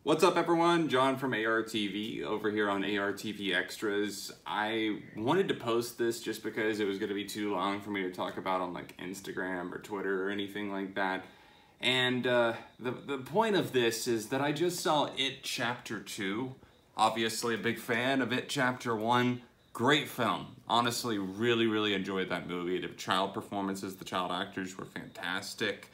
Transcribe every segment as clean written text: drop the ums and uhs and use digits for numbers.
What's up everyone? John from ARTV over here on ARTV Extras. I wanted to post this just because it was going to be too long for me to talk about on like Instagram or Twitter or anything like that. And the point of this is that I just saw It Chapter 2. Obviously a big fan of It Chapter 1. Great film. Honestly, really enjoyed that movie. The child performances, the child actors were fantastic.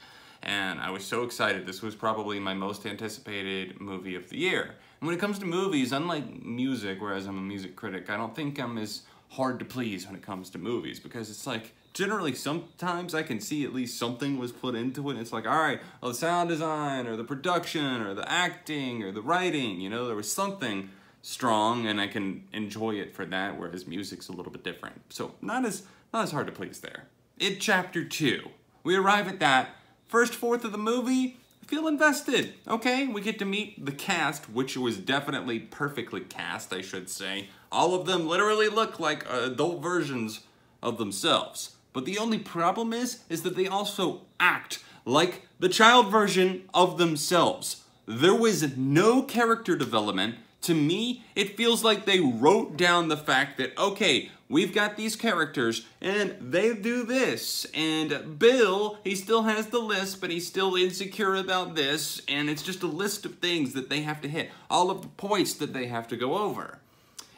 And I was so excited. This was probably my most anticipated movie of the year. And when it comes to movies, unlike music, whereas I'm a music critic, I don't think I'm as hard to please when it comes to movies, because it's like, generally sometimes I can see at least something was put into it. It's like, all right, well, the sound design or the production or the acting or the writing, you know, there was something strong and I can enjoy it for that, whereas music's a little bit different. So not as hard to please there. It Chapter 2. We arrive at that. First fourth of the movie, I feel invested, okay? We get to meet the cast, which was definitely perfectly cast, I should say. All of them literally look like adult versions of themselves. But the only problem is that they also act like the child version of themselves. There was no character development. To me, it feels like they wrote down the fact that, okay, we've got these characters, and they do this, and Bill, he still has the list, but he's still insecure about this, and it's just a list of things that they have to hit, all of the points that they have to go over.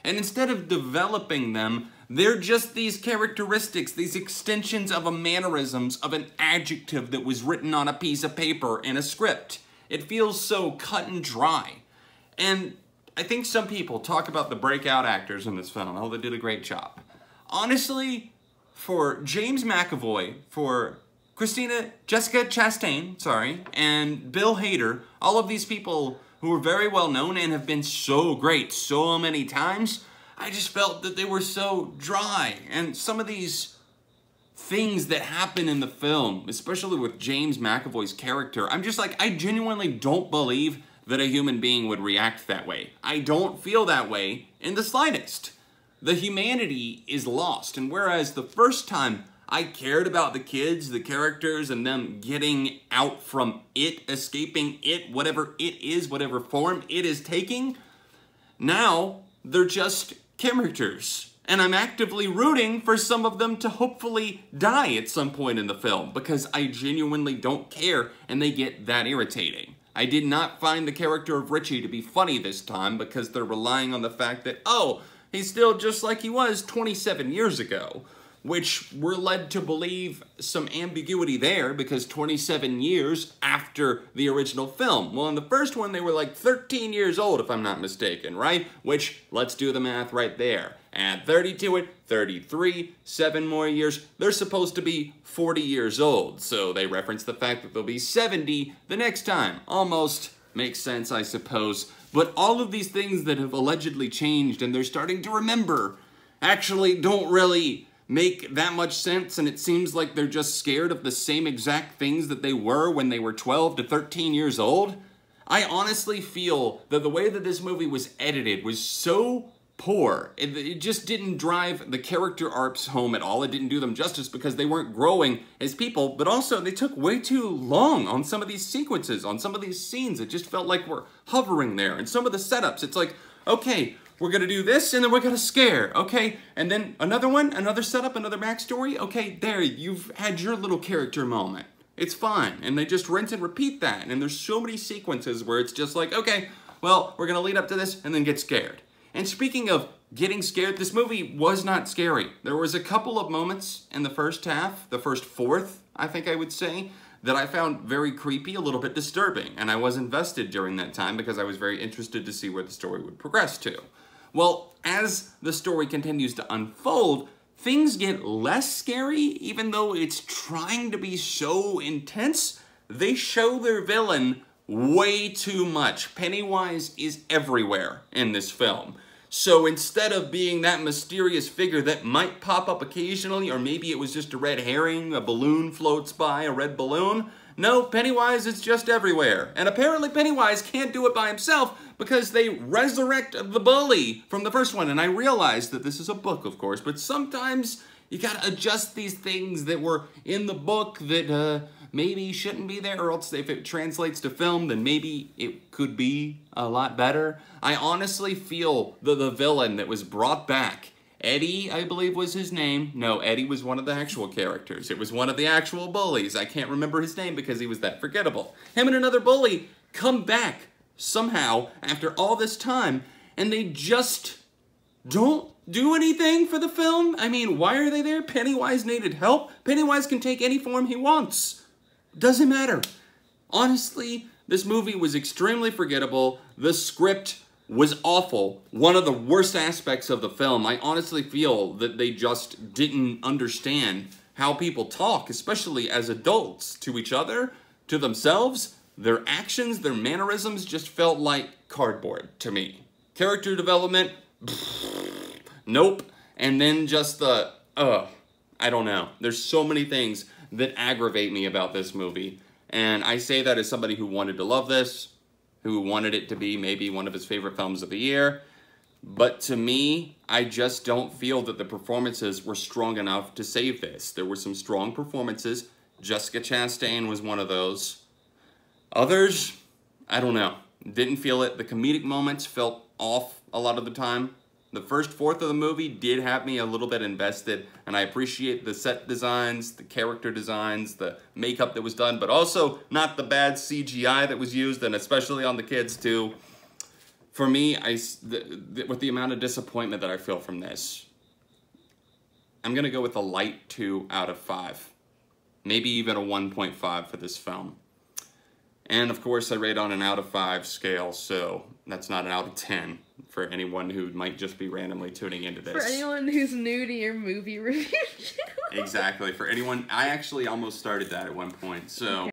And instead of developing them, they're just these characteristics, these extensions of a mannerisms of an adjective that was written on a piece of paper in a script. It feels so cut and dry. And I think some people talk about the breakout actors in this film. Oh, they did a great job. Honestly, for James McAvoy, for Jessica Chastain, and Bill Hader, all of these people who are very well known and have been so great so many times, I just felt that they were so dry. And some of these things that happen in the film, especially with James McAvoy's character, I'm just like, I genuinely don't believe that a human being would react that way. I don't feel that way in the slightest. The humanity is lost, and whereas the first time I cared about the kids, the characters, and them getting out from it, escaping it, whatever it is, whatever form it is taking, now they're just characters. And I'm actively rooting for some of them to hopefully die at some point in the film, because I genuinely don't care, and they get that irritating. I did not find the character of Richie to be funny this time because they're relying on the fact that, oh, he's still just like he was 27 years ago, which we're led to believe some ambiguity there because 27 years after the original film. Well, in the first one, they were like 13 years old, if I'm not mistaken, right? Which, let's do the math right there. Add 30 to it, 33, 7 more years. They're supposed to be 40 years old, so they reference the fact that they'll be 70 the next time. Almost makes sense, I suppose. But all of these things that have allegedly changed and they're starting to remember actually don't really make that much sense, and it seems like they're just scared of the same exact things that they were when they were 12 to 13 years old. I honestly feel that the way that this movie was edited was so poor. It just didn't drive the character arcs home at all. It didn't do them justice because they weren't growing as people, but also they took way too long on some of these sequences, on some of these scenes. It just felt like we're hovering there. And some of the setups, it's like, okay, we're gonna do this and then we're gonna scare, okay? And then another one, another setup, another backstory. Okay, there, you've had your little character moment. It's fine. And they just rinse and repeat that. And there's so many sequences where it's just like, okay, well, we're gonna lead up to this and then get scared. And speaking of getting scared, this movie was not scary. There was a couple of moments in the first half, the first fourth, I think I would say, that I found very creepy, a little bit disturbing. And I was invested during that time because I was very interested to see where the story would progress to. Well, as the story continues to unfold, things get less scary, even though it's trying to be so intense. They show their villain way too much. Pennywise is everywhere in this film. So instead of being that mysterious figure that might pop up occasionally, or maybe it was just a red herring, a balloon floats by, a red balloon, no, Pennywise is just everywhere. And apparently Pennywise can't do it by himself because they resurrect the bully from the first one. And I realize that this is a book, of course, but sometimes you gotta adjust these things that were in the book that maybe shouldn't be there, or else if it translates to film, then maybe it could be a lot better. I honestly feel the villain that was brought back, Eddie, I believe was his name. No, Eddie was one of the actual characters. It was one of the actual bullies. I can't remember his name because he was that forgettable. Him and another bully come back somehow after all this time, and they just don't do anything for the film. I mean, why are they there? Pennywise needed help. Pennywise can take any form he wants. Doesn't matter. Honestly, this movie was extremely forgettable. The script was awful. One of the worst aspects of the film. I honestly feel that they just didn't understand how people talk, especially as adults, to each other, to themselves. Their actions, their mannerisms just felt like cardboard to me. Character development, nope. And then just the, I don't know. There's so many things that aggravate me about this movie. And I say that as somebody who wanted to love this, who wanted it to be maybe one of his favorite films of the year. But to me, I just don't feel that the performances were strong enough to save this. There were some strong performances. Jessica Chastain was one of those. Others, I don't know. Didn't feel it. The comedic moments felt off a lot of the time. The first fourth of the movie did have me a little bit invested, and I appreciate the set designs, the character designs, the makeup that was done, but also not the bad CGI that was used, and especially on the kids too. For me, with the amount of disappointment that I feel from this, I'm gonna go with a light 2 out of 5. Maybe even a 1.5 for this film. And of course, I rate on an out of 5 scale, so that's not an out of 10 for anyone who might just be randomly tuning into this. For anyone who's new to your movie review. Exactly. For anyone, I actually almost started that at one point, so... Okay.